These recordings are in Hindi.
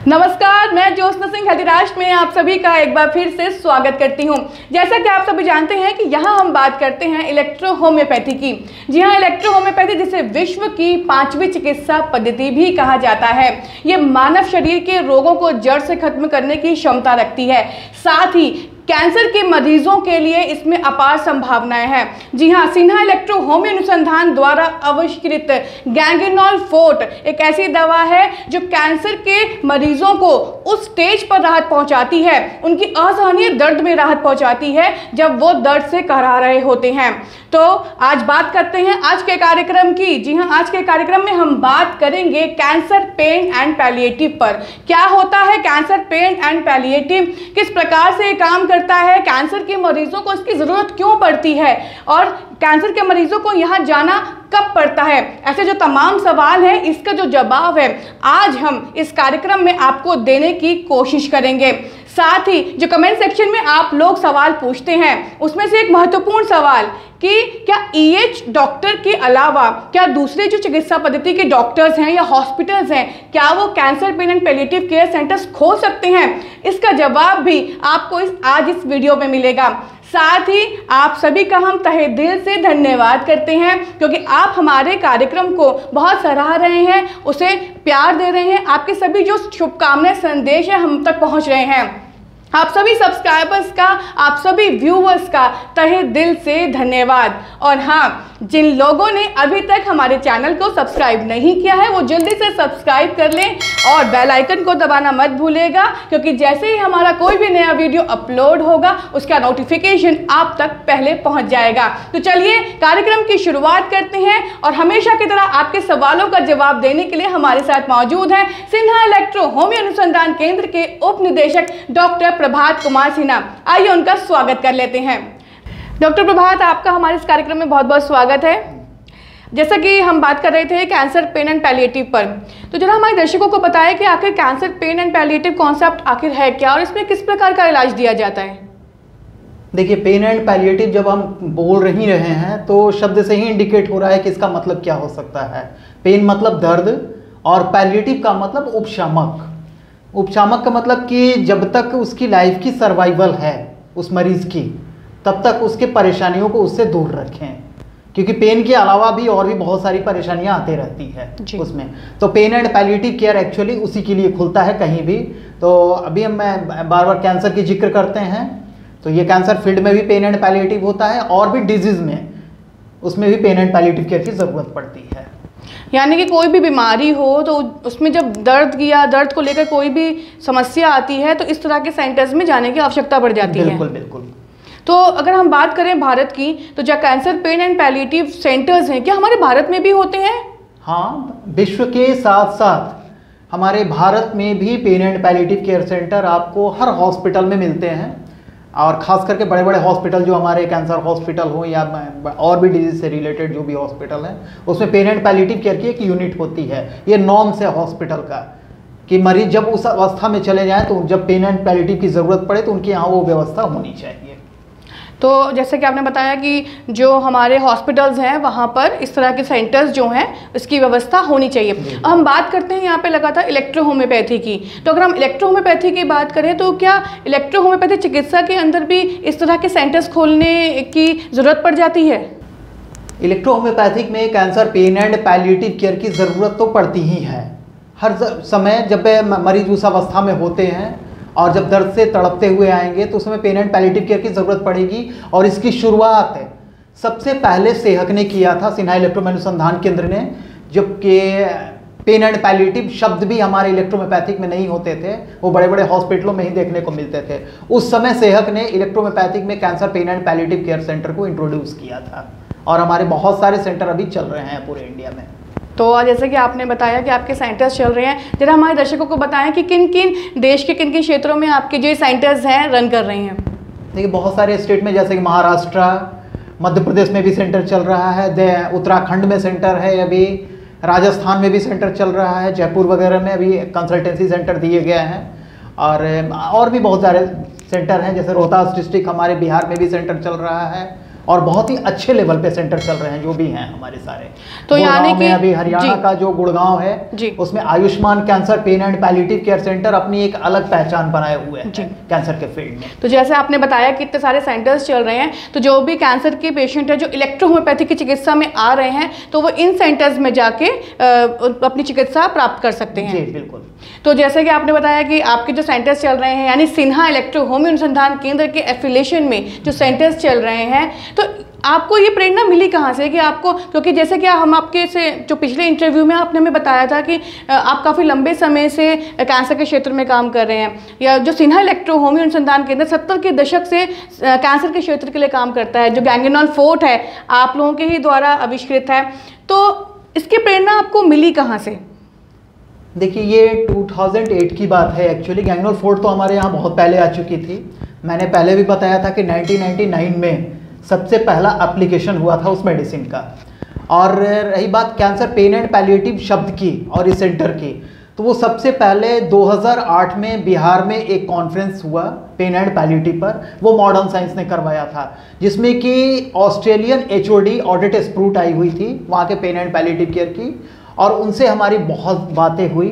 नमस्कार, मैं ज्योत्सना सिंह हल्दीराष्ट्र में आप सभी का एक बार फिर से स्वागत करती हूं। जैसा कि आप सभी जानते हैं कि यहां हम बात करते हैं इलेक्ट्रो होम्योपैथी की। जी हां, इलेक्ट्रो होम्योपैथी जिसे विश्व की 5वीं चिकित्सा पद्धति भी कहा जाता है, ये मानव शरीर के रोगों को जड़ से खत्म करने की क्षमता रखती है। साथ ही कैंसर के मरीजों के लिए इसमें अपार संभावनाएं हैं। जी हां, सिन्हा इलेक्ट्रो होम्यो अनुसंधान द्वारा आविष्कृत गैंगेनॉल फोर्ट एक ऐसी दवा है जो कैंसर के मरीजों को उस स्टेज पर राहत पहुंचाती है, उनकी असहनीय दर्द में राहत पहुंचाती है जब वो दर्द से कराह रहे होते हैं। तो आज बात करते हैं आज के कार्यक्रम की। जी हां, आज के कार्यक्रम में हम बात करेंगे कैंसर पेन एंड पैलिएटिव पर। क्या होता है कैंसर पेन एंड पैलिएटिव, किस प्रकार से ये काम करता है, कैंसर के मरीजों को इसकी ज़रूरत क्यों पड़ती है और कैंसर के मरीजों को यहाँ जाना कब पड़ता है, ऐसे जो तमाम सवाल हैं इसका जो जवाब है आज हम इस कार्यक्रम में आपको देने की कोशिश करेंगे। साथ ही जो कमेंट सेक्शन में आप लोग सवाल पूछते हैं उसमें से एक महत्वपूर्ण सवाल कि क्या ईएच डॉक्टर के अलावा क्या दूसरे जो चिकित्सा पद्धति के डॉक्टर्स हैं या हॉस्पिटल्स हैं, क्या वो cancer pen and palliative care centres खोल सकते हैं, इसका जवाब भी आपको आज इस वीडियो में मिलेगा। साथ ही आप सभी का हम तहे दिल से धन्यवाद करते हैं क्योंकि आप हमारे कार्यक्रम को बहुत सराह रहे हैं, उसे प्यार दे रहे हैं, आपके सभी जो शुभकामनाएं संदेश है हम तक पहुंच रहे हैं। आप सभी सब्सक्राइबर्स का, आप सभी व्यूवर्स का तहे दिल से धन्यवाद। और हाँ, जिन लोगों ने अभी तक हमारे चैनल को सब्सक्राइब नहीं किया है वो जल्दी से सब्सक्राइब कर लें और बेल आइकन को दबाना मत भूलिएगा क्योंकि जैसे ही हमारा कोई भी नया वीडियो अपलोड होगा उसका नोटिफिकेशन आप तक पहले पहुंच जाएगा। तो चलिए कार्यक्रम की शुरुआत करते हैं और हमेशा की तरह आपके सवालों का जवाब देने के लिए हमारे साथ मौजूद हैं सिन्हा इलेक्ट्रो होम्यो अनुसंधान केंद्र के उप निदेशक डॉक्टर प्रभात कुमार सिन्हा। आइए उनका स्वागत कर लेते हैं। डॉक्टर प्रभात, आपका हमारे इस कार्यक्रम में बहुत बहुत स्वागत है। जैसा कि हम बात कर रहे थे कैंसर पेन एंड पैलिएटिव पर, तो जरा हमारे दर्शकों को बताएं कि आखिर cancer pen and palliative concept आखिर है क्या और इसमें किस प्रकार का इलाज दिया जाता है। देखिए, पेन एंड पैलिएटिव जब हम बोल ही रहे हैं तो शब्द से ही इंडिकेट हो रहा है कि इसका मतलब क्या हो सकता है। पेन मतलब दर्द और पैलिएटिव का मतलब उपशामक। उपशामक का मतलब कि जब तक उसकी लाइफ की सर्वाइवल है उस मरीज की, तब तक उसके परेशानियों को उससे दूर रखें, क्योंकि पेन के अलावा भी और भी बहुत सारी परेशानियां आती रहती है उसमें। तो pain and palliative care actually उसी के लिए खुलता है कहीं भी। तो अभी हम बार बार कैंसर की जिक्र करते हैं, तो ये कैंसर फील्ड में भी पेन एंड पैलिएटिव होता है और भी डिजीज में उसमें भी पेन एंड पैलिएटिव केयर की ज़रूरत पड़ती है। यानी कि कोई भी बीमारी हो तो उसमें जब दर्द को लेकर कोई भी समस्या आती है तो इस तरह के सेंटर्स में जाने की आवश्यकता पड़ जाती है। बिल्कुल बिल्कुल। तो अगर हम बात करें भारत की, तो जो cancer pen and palliative centres हैं क्या हमारे भारत में भी होते हैं? हाँ, विश्व के साथ साथ हमारे भारत में भी pain and palliative care center आपको हर हॉस्पिटल में मिलते हैं और ख़ास करके बड़े बड़े हॉस्पिटल जो हमारे कैंसर हॉस्पिटल हो या और भी डिजीज से रिलेटेड जो भी हॉस्पिटल हैं उसमें पेन एंड पैलिएटिव केयर की एक यूनिट होती है। ये नॉर्म्स है हॉस्पिटल का कि मरीज जब उस अवस्था में चले जाएं तो जब पेन एंड पैलिएटिव की ज़रूरत पड़े तो उनके यहाँ वो व्यवस्था होनी चाहिए। तो जैसे कि आपने बताया कि जो हमारे हॉस्पिटल्स हैं वहाँ पर इस तरह के सेंटर्स जो हैं इसकी व्यवस्था होनी चाहिए। अब हम बात करते हैं यहाँ पे लगातार इलेक्ट्रो होम्योपैथी की, तो अगर हम इलेक्ट्रो होम्योपैथी की बात करें तो क्या इलेक्ट्रो होम्योपैथी चिकित्सा के अंदर भी इस तरह के सेंटर्स खोलने की ज़रूरत पड़ जाती है? इलेक्ट्रो होम्योपैथिक में cancer pen and palliative care की ज़रूरत तो पड़ती ही है। हर समय जब मरीज उस अवस्था में होते हैं और जब दर्द से तड़पते हुए आएंगे तो उसमें पेन एंड पैलिएटिव केयर की ज़रूरत पड़ेगी। और इसकी शुरुआत सबसे पहले सेहक ने किया था, सिन्हा इलेक्ट्रो अनुसंधान केंद्र ने, जबकि पेन एंड पैलिएटिव शब्द भी हमारे इलेक्ट्रोहोम्योपैथिक में नहीं होते थे, वो बड़े बड़े हॉस्पिटलों में ही देखने को मिलते थे। उस समय सेहक ने इलेक्ट्रोहोम्योपैथिक में cancer pen and palliative care centre को इंट्रोड्यूस किया था और हमारे बहुत सारे सेंटर अभी चल रहे हैं पूरे इंडिया में। तो जैसे कि आपने बताया कि आपके सेंटर्स चल रहे हैं, जरा हमारे दर्शकों को बताएं कि किन किन देश के किन किन क्षेत्रों में आपके जो सेंटर्स हैं रन कर रहे हैं। देखिए, बहुत सारे स्टेट में जैसे कि महाराष्ट्र, मध्य प्रदेश में भी सेंटर चल रहा है, उत्तराखंड में सेंटर है, अभी राजस्थान में भी सेंटर चल रहा है, जयपुर वगैरह में अभी कंसल्टेंसी सेंटर दिए गए हैं और भी बहुत सारे सेंटर हैं। जैसे रोहतास डिस्ट्रिक्ट हमारे बिहार में भी सेंटर चल रहा है और बहुत ही अच्छे लेवल पे सेंटर चल रहे हैं जो भी हैं हमारे सारे। तो यानी कि अभी हरियाणा का जो गुड़गांव है उसमें Ayushman cancer pen and palliative care centre अपनी एक अलग पहचान बनाए हुए हैं कैंसर के फील्ड में। तो जैसे आपने बताया कि इतने सारे सेंटर्स चल रहे हैं, तो जो भी कैंसर के पेशेंट है जो इलेक्ट्रोहोम्योपैथी की चिकित्सा में आ रहे हैं तो वो इन सेंटर्स में जाके अपनी चिकित्सा प्राप्त कर सकते हैं। जी बिल्कुल। तो जैसे कि आपने बताया कि आपके जो सेंटर्स चल रहे हैं यानी सिन्हा इलेक्ट्रो होम्यो अनुसंधान केंद्र के एफिलिएशन में जो सेंटर्स चल रहे हैं, तो आपको ये प्रेरणा मिली कहाँ से कि आपको, क्योंकि जैसे कि हम आपके से जो पिछले इंटरव्यू में आपने हमें बताया था कि आप काफ़ी लंबे समय से कैंसर के क्षेत्र में काम कर रहे हैं, या जो सिन्हा इलेक्ट्रो होम्यो अनुसंधान केंद्र 70 के दशक से कैंसर के क्षेत्र के लिए काम करता है, जो गैंग्रेनोल फोर्ट है आप लोगों के ही द्वारा आविष्कृत है, तो इसकी प्रेरणा आपको मिली कहाँ से? देखिए ये 2008 की बात है एक्चुअली। गैंग्रेनोल फोर्ट तो हमारे यहाँ बहुत पहले आ चुकी थी। मैंने पहले भी बताया था कि 1999 में सबसे पहला एप्लीकेशन हुआ था उस मेडिसिन का। और रही बात कैंसर पेन एंड पैलिएटिव शब्द की और इस सेंटर की, तो वो सबसे पहले 2008 में बिहार में एक कॉन्फ्रेंस हुआ पेन एंड पैलिएटिव पर, वो मॉडर्न साइंस ने करवाया था, जिसमें कि ऑस्ट्रेलियन HOD ऑडिट स्प्रूट आई हुई थी वहाँ के पेन एंड पैलिएटिव केयर की, और उनसे हमारी बहुत बातें हुई।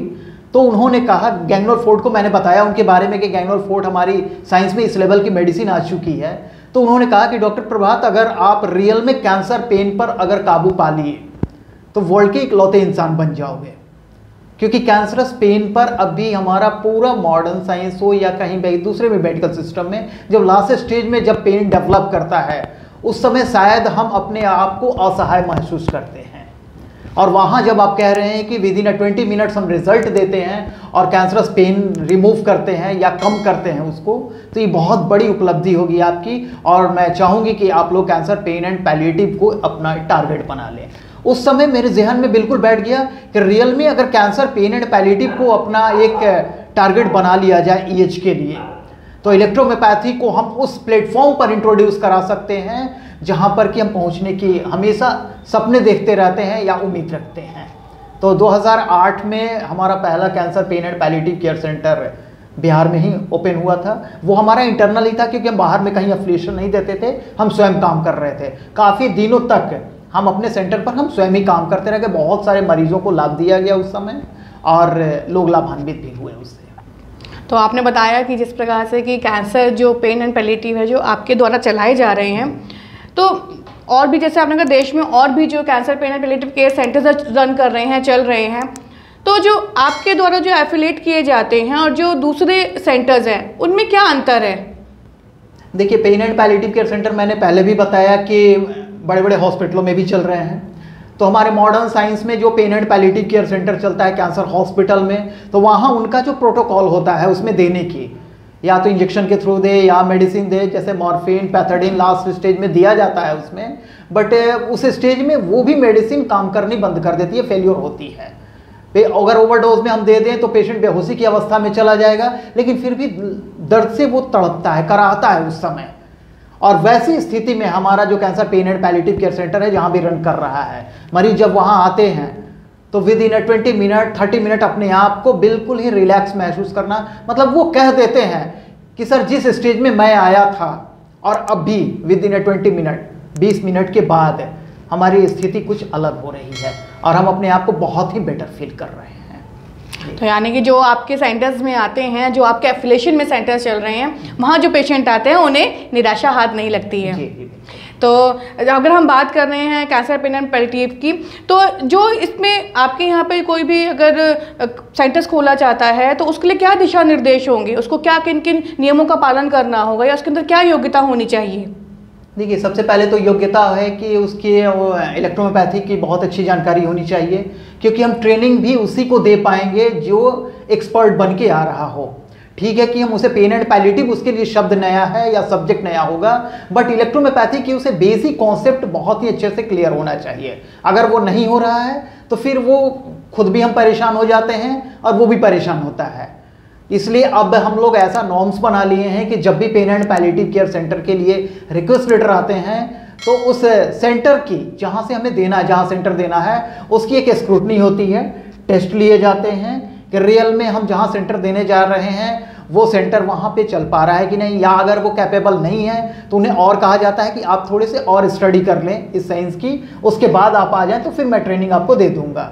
तो उन्होंने कहा, गैंग्रेनोल फोर्ट को मैंने बताया उनके बारे में कि गैंग्रेनोल फोर्ट हमारी साइंस में इस लेवल की मेडिसिन आ चुकी है, तो उन्होंने कहा कि डॉक्टर प्रभात अगर आप रियल में कैंसर पेन पर अगर काबू पा लिए तो वर्ल्ड के इकलौते इंसान बन जाओगे, क्योंकि कैंसरस पेन पर अभी हमारा पूरा मॉडर्न साइंस हो या कहीं भी दूसरे में मेडिकल सिस्टम में जब लास्ट स्टेज में जब पेन डेवलप करता है उस समय शायद हम अपने आप को असहाय महसूस करते हैं। और वहाँ जब आप कह रहे हैं कि विद इन 20 मिनट्स हम रिजल्ट देते हैं और कैंसरस पेन रिमूव करते हैं या कम करते हैं उसको, तो ये बहुत बड़ी उपलब्धि होगी आपकी। और मैं चाहूँगी कि आप लोग कैंसर पेन एंड पैलिएटिव को अपना टारगेट बना लें। उस समय मेरे जहन में बिल्कुल बैठ गया कि रियल में अगर कैंसर पेन एंड पैलिएटिव को अपना एक टारगेट बना लिया जाए EH के लिए, तो इलेक्ट्रोहोम्योपैथी को हम उस प्लेटफॉर्म पर इंट्रोड्यूस करा सकते हैं जहां पर कि हम पहुंचने की हमेशा सपने देखते रहते हैं या उम्मीद रखते हैं। तो 2008 में हमारा पहला cancer pen and palliative care centre Bihar में ही ओपन हुआ था। वो हमारा इंटरनल ही था, क्योंकि हम बाहर में कहीं एफिलिएशन नहीं देते थे, हम स्वयं काम कर रहे थे। काफ़ी दिनों तक हम अपने सेंटर पर हम स्वयं ही काम करते रह गए। बहुत सारे मरीजों को लाभ दिया गया उस समय और लोग लाभान्वित भी हुए उससे। तो आपने बताया कि जिस प्रकार से कि कैंसर जो पेन एंड पैलिएटिव है जो आपके द्वारा चलाए जा रहे हैं, तो और भी जैसे आपने कहा देश में और भी जो cancer pen and palliative care centres run कर रहे हैं, चल रहे हैं, तो जो आपके द्वारा जो एफिलिएट किए जाते हैं और जो दूसरे सेंटर्स हैं उनमें क्या अंतर है? देखिए pain and palliative care center मैंने पहले भी बताया कि बड़े बड़े हॉस्पिटलों में भी चल रहे हैं। तो हमारे मॉडर्न साइंस में जो pain and palliative care center चलता है कैंसर हॉस्पिटल में, तो वहाँ उनका जो प्रोटोकॉल होता है उसमें देने की, या तो इंजेक्शन के थ्रू दे या मेडिसिन दे, जैसे मॉर्फिन पैथोडिन लास्ट स्टेज में दिया जाता है उसमें, बट उस स्टेज में वो भी मेडिसिन काम करनी बंद कर देती है, फेल्योर होती है। अगर ओवरडोज में हम दे दें तो पेशेंट बेहोशी की अवस्था में चला जाएगा, लेकिन फिर भी दर्द से वो तड़पता है, कराहता है उस समय। और वैसी स्थिति में हमारा जो cancer pen and palliative care centre है जहाँ भी रन कर रहा है, मरीज जब वहाँ आते हैं तो विद इन 20 मिनट 30 मिनट अपने आप को बिल्कुल ही रिलैक्स महसूस करना, मतलब वो कह देते हैं कि सर जिस स्टेज में मैं आया था और अभी विद इन 20 मिनट 20 मिनट के बाद हमारी स्थिति कुछ अलग हो रही है और हम अपने आप को बहुत ही बेटर फील कर रहे हैं। तो यानी कि जो आपके सेंटर्स में आते हैं, जो आपके एफिलिएशन में सेंटर्स चल रहे हैं, वहाँ जो पेशेंट आते हैं उन्हें निराशा हाथ नहीं लगती है। तो अगर हम बात कर रहे हैं कैंसर पेन एंड पैलिएटिव की, तो जो इसमें आपके यहाँ पे कोई भी अगर सेंटर्स खोला चाहता है तो उसके लिए क्या दिशा निर्देश होंगे, उसको क्या किन किन नियमों का पालन करना होगा या उसके अंदर क्या योग्यता होनी चाहिए? देखिए सबसे पहले तो योग्यता है कि उसकी इलेक्ट्रोहोम्योपैथी की बहुत अच्छी जानकारी होनी चाहिए, क्योंकि हम ट्रेनिंग भी उसी को दे पाएंगे जो एक्सपर्ट बन के आ रहा हो। ठीक है कि हम उसे पेन एंड पैलिएटिव उसके लिए शब्द नया है या सब्जेक्ट नया होगा, बट इलेक्ट्रोहोम्योपैथी की उसे बेसिक कॉन्सेप्ट बहुत ही अच्छे से क्लियर होना चाहिए। अगर वो नहीं हो रहा है तो फिर वो खुद भी हम परेशान हो जाते हैं और वो भी परेशान होता है। इसलिए अब हम लोग ऐसा नॉर्म्स बना लिए हैं कि जब भी pain and palliative care center के लिए रिक्वेस्ट लेटर आते हैं तो उस सेंटर की जहाँ से हमें देना है, जहाँ सेंटर देना है, उसकी एक स्क्रूटनी होती है, टेस्ट लिए जाते हैं कि रियल में हम जहाँ सेंटर देने जा रहे हैं वो सेंटर वहाँ पे चल पा रहा है कि नहीं, या अगर वो कैपेबल नहीं है तो उन्हें और कहा जाता है कि आप थोड़े से और स्टडी कर लें इस साइंस की, उसके बाद आप आ जाएं तो फिर मैं ट्रेनिंग आपको दे दूंगा।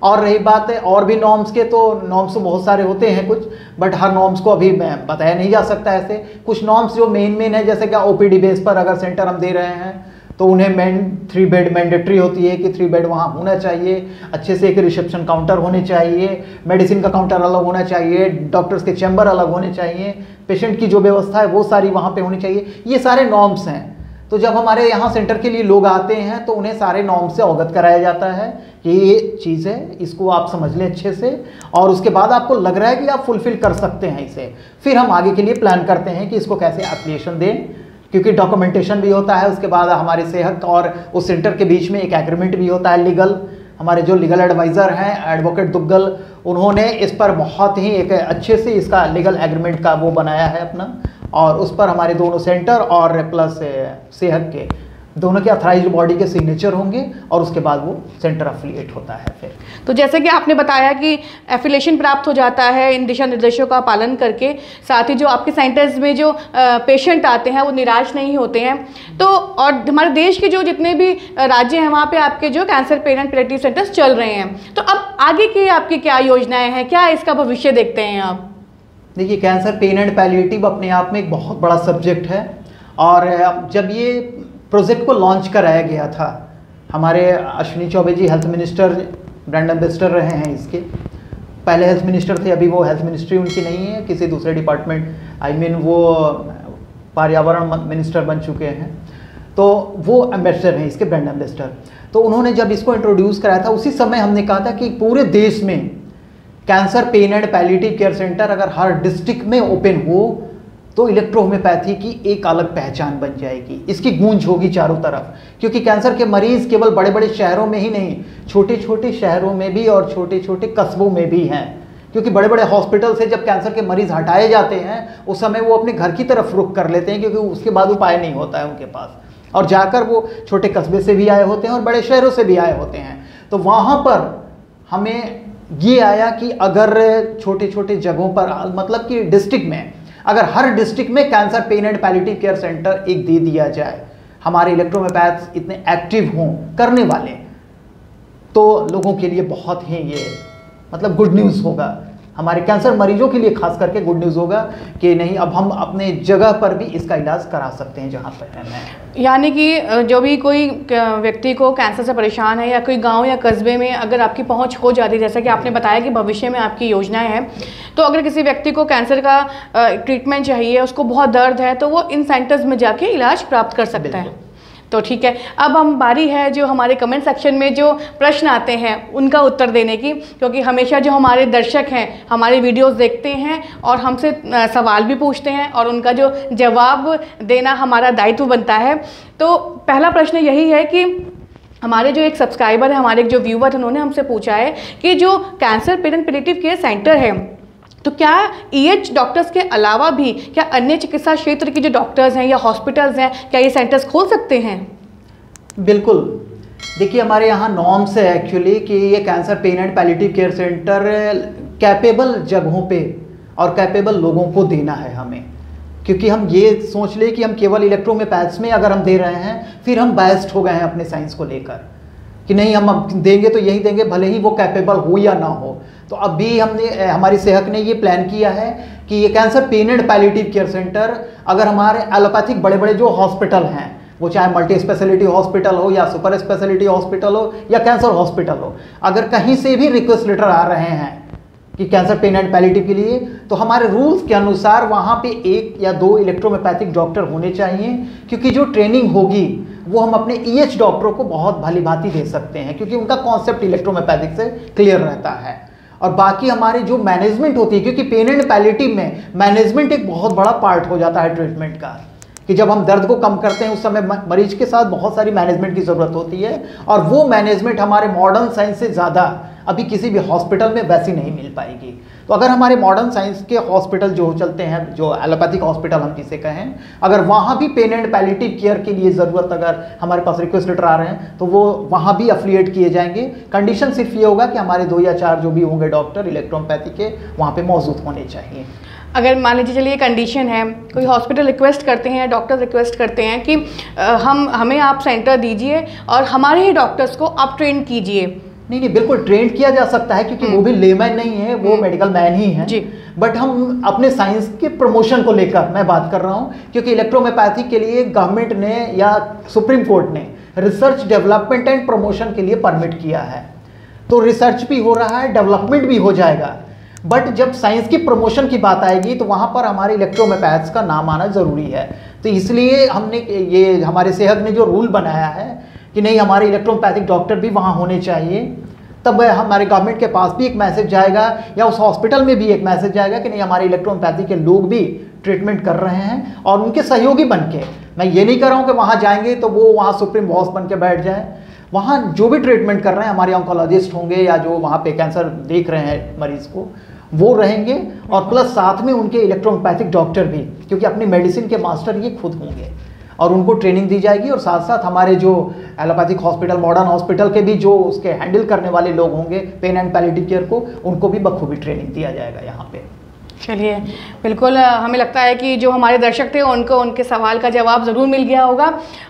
और रही बात है और भी नॉर्म्स के, तो नॉर्म्स तो बहुत सारे होते हैं कुछ, बट हर नॉर्म्स को अभी मैं बताया नहीं जा सकता ऐसे। कुछ नॉर्म्स जो मेन है, जैसे कि ओपीडी बेस पर अगर सेंटर हम दे रहे हैं तो उन्हें 3 बेड मैंडेटरी होती है कि 3 बेड वहाँ होना चाहिए, अच्छे से एक रिसेप्शन काउंटर होने चाहिए, मेडिसिन का काउंटर अलग होना चाहिए, डॉक्टर्स के चैम्बर अलग होने चाहिए, पेशेंट की जो व्यवस्था है वो सारी वहाँ पे होनी चाहिए। ये सारे नॉर्म्स हैं। तो जब हमारे यहाँ सेंटर के लिए लोग आते हैं तो उन्हें सारे नॉर्म से अवगत कराया जाता है कि ये चीज़ है, इसको आप समझ लें अच्छे से, और उसके बाद आपको लग रहा है कि आप फुलफिल कर सकते हैं इसे, फिर हम आगे के लिए प्लान करते हैं कि इसको कैसे एप्लीकेशन दें, क्योंकि डॉक्यूमेंटेशन भी होता है। उसके बाद हमारे सेहत और उस सेंटर के बीच में एक एग्रीमेंट भी होता है लीगल। हमारे जो लीगल एडवाइज़र हैं एडवोकेट दुग्गल, उन्होंने इस पर बहुत ही एक अच्छे से इसका लीगल एग्रीमेंट का वो बनाया है अपना, और उस पर हमारे दोनों सेंटर और प्लस सेहत के दोनों के अथराइज्ड बॉडी के सिग्नेचर होंगे, और उसके बाद वो सेंटर अफिलिएट होता है फिर। तो जैसे कि आपने बताया कि एफिलिएशन प्राप्त हो जाता है इन दिशा निर्देशों का पालन करके, साथ ही जो आपके सेंटर्स में जो पेशेंट आते हैं वो निराश नहीं होते हैं। तो और हमारे देश के जो जितने भी राज्य हैं वहाँ पे आपके जो cancer pen and palliative centres चल रहे हैं, तो अब आगे की आपकी क्या योजनाएँ हैं, क्या इसका भविष्य देखते हैं आप? देखिए, कैंसर पेन एंड पैलिएटिव अपने आप में एक बहुत बड़ा सब्जेक्ट है, और जब ये प्रोजेक्ट को लॉन्च कराया गया था, हमारे अश्विनी चौबे जी हेल्थ मिनिस्टर ब्रांड एम्बेसडर रहे हैं इसके, पहले हेल्थ मिनिस्टर थे, अभी वो हेल्थ मिनिस्ट्री उनकी नहीं है, किसी दूसरे डिपार्टमेंट, आई मीन वो पर्यावरण मिनिस्टर बन चुके हैं, तो वो एम्बेसडर हैं इसके, ब्रांड एम्बेसडर। तो उन्होंने जब इसको इंट्रोड्यूस कराया था उसी समय हमने कहा था कि पूरे देश में cancer pen and palliative care centre अगर हर डिस्ट्रिक्ट में ओपन हो तो इलेक्ट्रोहोम्योपैथी की एक अलग पहचान बन जाएगी, इसकी गूंज होगी चारों तरफ, क्योंकि कैंसर के मरीज केवल बड़े बड़े शहरों में ही नहीं, छोटे छोटे शहरों में भी और छोटे छोटे कस्बों में भी हैं। क्योंकि बड़े बड़े हॉस्पिटल से जब कैंसर के मरीज हटाए जाते हैं उस समय वो अपने घर की तरफ रुख कर लेते हैं, क्योंकि उसके बाद उपाय नहीं होता है उनके पास, और जाकर वो छोटे कस्बे से भी आए होते हैं और बड़े शहरों से भी आए होते हैं। तो वहाँ पर हमें ये आया कि अगर छोटे छोटे जगहों पर, मतलब कि डिस्ट्रिक्ट में, अगर हर डिस्ट्रिक्ट में cancer pen and palliative care centre एक दे दिया जाए, हमारे इलेक्ट्रोहोम्योपैथ्स इतने एक्टिव हों करने वाले, तो लोगों के लिए बहुत ही ये मतलब गुड न्यूज़ होगा, हमारे कैंसर मरीजों के लिए खास करके गुड न्यूज़ होगा कि नहीं, अब हम अपने जगह पर भी इसका इलाज करा सकते हैं जहाँ पर रहना है। यानी कि जो भी कोई व्यक्ति को कैंसर से परेशान है या कोई गांव या कस्बे में अगर आपकी पहुंच हो जाती है, जैसा कि आपने बताया कि भविष्य में आपकी योजनाएं हैं, तो अगर किसी व्यक्ति को कैंसर का ट्रीटमेंट चाहिए, उसको बहुत दर्द है, तो वो इन सेंटर्स में जाके इलाज प्राप्त कर सकता है। तो ठीक है, अब हम बारी है जो हमारे कमेंट सेक्शन में जो प्रश्न आते हैं उनका उत्तर देने की, क्योंकि हमेशा जो हमारे दर्शक हैं हमारे वीडियोस देखते हैं और हमसे सवाल भी पूछते हैं और उनका जो जवाब देना हमारा दायित्व बनता है। तो पहला प्रश्न यही है कि हमारे जो एक सब्सक्राइबर है, हमारे जो व्यूवर हैं, उन्होंने हमसे पूछा है कि जो cancer pen and palliative care centre है, तो क्या EH डॉक्टर्स के अलावा भी क्या अन्य चिकित्सा क्षेत्र के जो डॉक्टर्स हैं या हॉस्पिटल्स हैं, क्या ये सेंटर्स खोल सकते हैं? बिल्कुल, देखिए हमारे यहाँ नॉर्म्स है एक्चुअली कि ये cancer pen and palliative care centre capable जगहों पे और कैपेबल लोगों को देना है हमें, क्योंकि हम ये सोच ले कि हम केवल इलेक्ट्रोहोम्योपैथ्स में अगर हम दे रहे हैं फिर हम बायस्ड हो गए हैं अपने साइंस को लेकर कि नहीं, हम अब देंगे तो यही देंगे भले ही वो कैपेबल हो या ना हो। तो अभी हमने, हमारी सेहत ने ये प्लान किया है कि ये cancer pen and palliative care centre अगर हमारे एलोपैथिक बड़े बड़े जो हॉस्पिटल हैं, वो चाहे मल्टी स्पेशलिटी हॉस्पिटल हो या सुपर स्पेशलिटी हॉस्पिटल हो या कैंसर हॉस्पिटल हो, अगर कहीं से भी रिक्वेस्ट लेटर आ रहे हैं कि कैंसर पेन एंड पैलिएटिव के लिए, तो हमारे रूल्स के अनुसार वहाँ पे 1 या 2 इलेक्ट्रोहोम्योपैथिक डॉक्टर होने चाहिए, क्योंकि जो ट्रेनिंग होगी वो हम अपने EH डॉक्टरों को बहुत भली भांति दे सकते हैं, क्योंकि उनका कॉन्सेप्ट इलेक्ट्रोहोम्योपैथिक से क्लियर रहता है। और बाकी हमारी जो मैनेजमेंट होती है, क्योंकि पेन एंड पैलिएटिव में मैनेजमेंट एक बहुत बड़ा पार्ट हो जाता है ट्रीटमेंट का, कि जब हम दर्द को कम करते हैं उस समय मरीज के साथ बहुत सारी मैनेजमेंट की ज़रूरत होती है, और वो मैनेजमेंट हमारे मॉडर्न साइंस से ज़्यादा अभी किसी भी हॉस्पिटल में वैसी नहीं मिल पाएगी। तो अगर हमारे मॉडर्न साइंस के हॉस्पिटल जो चलते हैं, जो एलोपैथिक हॉस्पिटल हम जिसे कहें, अगर वहाँ भी पेन एंड पैलिएटिव केयर के लिए ज़रूरत, अगर हमारे पास रिक्वेस्ट लेटर आ रहे हैं, तो वो वहाँ भी अफिलिएट किए जाएंगे। कंडीशन सिर्फ ये होगा कि हमारे 2 या 4 जो भी होंगे डॉक्टर इलेक्ट्रोहोम्योपैथी के वहाँ पे मौजूद होने चाहिए। अगर मान लीजिए चलिए कंडीशन है, कोई हॉस्पिटल रिक्वेस्ट करते हैं, डॉक्टर रिक्वेस्ट करते हैं कि हमें आप सेंटर दीजिए और हमारे ही डॉक्टर्स को आप ट्रेन कीजिए। नहीं, बिल्कुल ट्रेन किया जा सकता है, क्योंकि वो भी लेमैन नहीं है, वो मेडिकल मैन ही है। बट हम अपने साइंस के प्रमोशन को लेकर मैं बात कर रहा हूँ, क्योंकि इलेक्ट्रोहोम्योपैथी के लिए गवर्नमेंट ने या सुप्रीम कोर्ट ने रिसर्च डेवलपमेंट एंड प्रमोशन के लिए परमिट किया है। तो रिसर्च भी हो रहा है, डेवलपमेंट भी हो जाएगा, बट जब साइंस की प्रमोशन की बात आएगी तो वहाँ पर हमारे इलेक्ट्रोहोम्योपैथ्स का नाम आना ज़रूरी है। तो इसलिए हमने ये हमारे सेहत ने जो रूल बनाया है कि नहीं, हमारे इलेक्ट्रोहोम्योपैथिक डॉक्टर भी वहाँ होने चाहिए, तब हमारे गवर्नमेंट के पास भी एक मैसेज जाएगा या उस हॉस्पिटल में भी एक मैसेज जाएगा कि नहीं, हमारे इलेक्ट्रोहोम्योपैथी के लोग भी ट्रीटमेंट कर रहे हैं और उनके सहयोगी बन के। मैं ये नहीं कर रहा हूँ कि वहाँ जाएंगे तो वो वहाँ सुप्रीम बॉस बन के बैठ जाए। वहाँ जो भी ट्रीटमेंट कर रहे हैं, हमारे ऑन्कोलॉजिस्ट होंगे या जो वहाँ पे कैंसर देख रहे हैं मरीज़ को, वो रहेंगे, और प्लस साथ में उनके इलेक्ट्रोहोम्योपैथिक डॉक्टर भी, क्योंकि अपनी मेडिसिन के मास्टर ये खुद होंगे और उनको ट्रेनिंग दी जाएगी। और साथ साथ हमारे जो एलोपैथिक हॉस्पिटल, मॉडर्न हॉस्पिटल के भी जो उसके हैंडल करने वाले लोग होंगे पेन एंड पैलिएटिव केयर को, उनको भी बखूबी ट्रेनिंग दिया जाएगा यहाँ पे। चलिए, बिल्कुल हमें लगता है कि जो हमारे दर्शक थे उनको उनके सवाल का जवाब ज़रूर मिल गया होगा।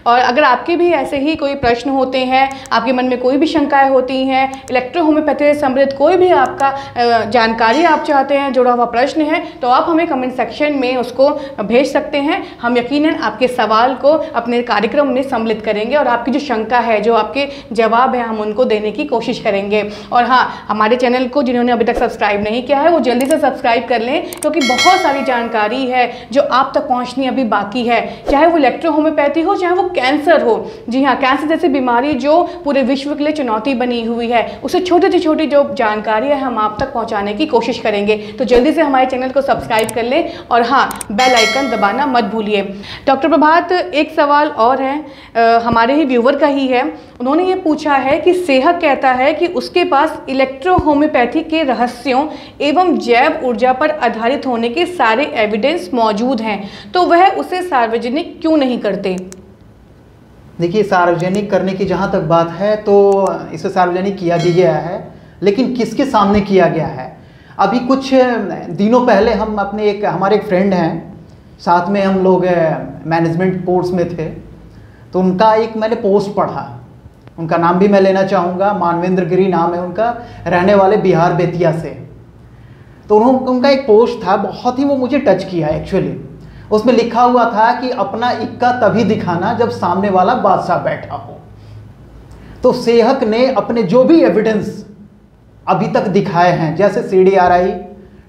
और अगर आपके भी ऐसे ही कोई प्रश्न होते हैं, आपके मन में कोई भी शंकाएं होती हैं, इलेक्ट्रोहोम्योपैथी से संबंधित कोई भी आपका जानकारी आप चाहते हैं, जुड़ा हुआ प्रश्न है, तो आप हमें कमेंट सेक्शन में उसको भेज सकते हैं। हम यकीनन आपके सवाल को अपने कार्यक्रम में सम्मिलित करेंगे और आपकी जो शंका है, जो आपके जवाब है, हम उनको देने की कोशिश करेंगे। और हाँ, हमारे चैनल को जिन्होंने अभी तक सब्सक्राइब नहीं किया है वो जल्दी से सब्सक्राइब कर लें, क्योंकि बहुत सारी जानकारी है जो आप तक पहुंचनी अभी बाकी है, चाहे वो इलेक्ट्रोहोम्योपैथी हो, चाहे वो कैंसर हो। जी हाँ, कैंसर जैसी बीमारी जो पूरे विश्व के लिए चुनौती बनी हुई है, उसे छोटी से छोटी जो जानकारी है हम आप तक पहुंचाने की कोशिश करेंगे। तो जल्दी से हमारे चैनल को सब्सक्राइब कर लें और हाँ, बेल आइकन दबाना मत भूलिए। डॉक्टर प्रभात, एक सवाल और है, हमारे ही व्यूवर का ही है। उन्होंने ये पूछा है कि सेहत कहता है कि उसके पास इलेक्ट्रोहोम्योपैथी के रहस्यों एवं जैव ऊर्जा पर आधारित होने के सारे एविडेंस मौजूद हैं, तो वह उसे सार्वजनिक क्यों नहीं करते? देखिए, सार्वजनिक करने की जहाँ तक बात है तो इसे सार्वजनिक किया भी गया है, लेकिन किसके सामने किया गया है? अभी कुछ दिनों पहले हम हमारे एक फ्रेंड हैं, साथ में हम लोग मैनेजमेंट कोर्स में थे, तो उनका एक मैंने पोस्ट पढ़ा। उनका नाम भी मैं लेना चाहूँगा, मानवेंद्र गिरी नाम है उनका, रहने वाले बिहार बेतिया से। तो उनका एक पोस्ट था, बहुत ही वो मुझे टच किया एक्चुअली। उसमें लिखा हुआ था कि अपना इक्का तभी दिखाना जब सामने वाला बादशाह बैठा हो। तो सेहत ने अपने जो भी एविडेंस अभी तक दिखाए हैं, जैसे CDRI,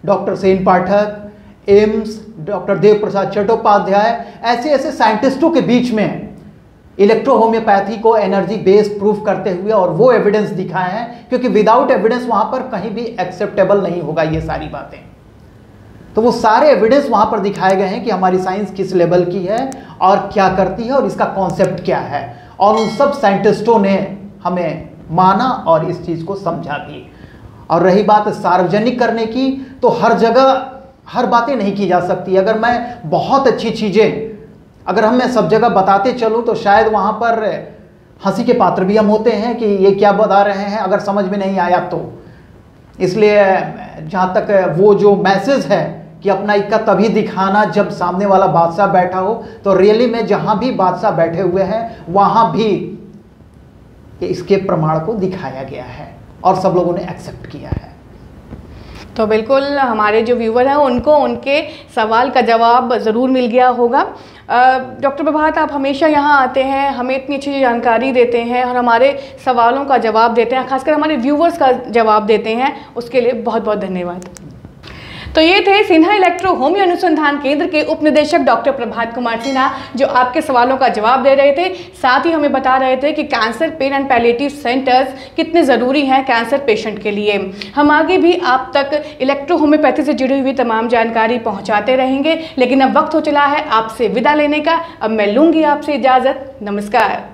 डॉक्टर सेन पाठक, एम्स, डॉक्टर देव प्रसाद चट्टोपाध्याय, ऐसे ऐसे साइंटिस्टों के बीच में इलेक्ट्रोहोम्योपैथी को एनर्जी बेस्ड प्रूफ करते हुए और वो एविडेंस दिखाए हैं, क्योंकि विदाउट एविडेंस वहाँ पर कहीं भी एक्सेप्टेबल नहीं होगा ये सारी बातें। तो वो सारे एविडेंस वहाँ पर दिखाए गए हैं कि हमारी साइंस किस लेवल की है और क्या करती है और इसका कॉन्सेप्ट क्या है, और उन सब साइंटिस्टों ने हमें माना और इस चीज़ को समझा भी। और रही बात सार्वजनिक करने की, तो हर जगह हर बातें नहीं की जा सकती। अगर मैं बहुत अच्छी चीज़ें अगर मैं सब जगह बताते चलूँ तो शायद वहाँ पर हंसी के पात्र भी हम होते हैं कि ये क्या बता रहे हैं, अगर समझ में नहीं आया तो। इसलिए जहाँ तक वो जो मैसेज है कि अपना इक्का तभी दिखाना जब सामने वाला बादशाह बैठा हो, तो रियली में जहाँ भी बादशाह बैठे हुए हैं वहाँ भी इसके प्रमाण को दिखाया गया है और सब लोगों ने एक्सेप्ट किया है। तो बिल्कुल हमारे जो व्यूवर हैं उनको उनके सवाल का जवाब ज़रूर मिल गया होगा। डॉक्टर प्रभात, आप हमेशा यहाँ आते हैं, हमें इतनी अच्छी जानकारी देते हैं और हमारे सवालों का जवाब देते हैं, खासकर हमारे व्यूवर्स का जवाब देते हैं, उसके लिए बहुत बहुत धन्यवाद। तो ये थे सिन्हा इलेक्ट्रो होम्यो अनुसंधान केंद्र के उप निदेशक डॉक्टर प्रभात कुमार सिन्हा, जो आपके सवालों का जवाब दे रहे थे। साथ ही हमें बता रहे थे कि cancer pen and palliative centres कितने ज़रूरी हैं कैंसर पेशेंट के लिए। हम आगे भी आप तक इलेक्ट्रो होम्योपैथी से जुड़ी हुई तमाम जानकारी पहुँचाते रहेंगे, लेकिन अब वक्त हो चला है आपसे विदा लेने का। अब मैं लूँगी आपसे इजाज़त। नमस्कार।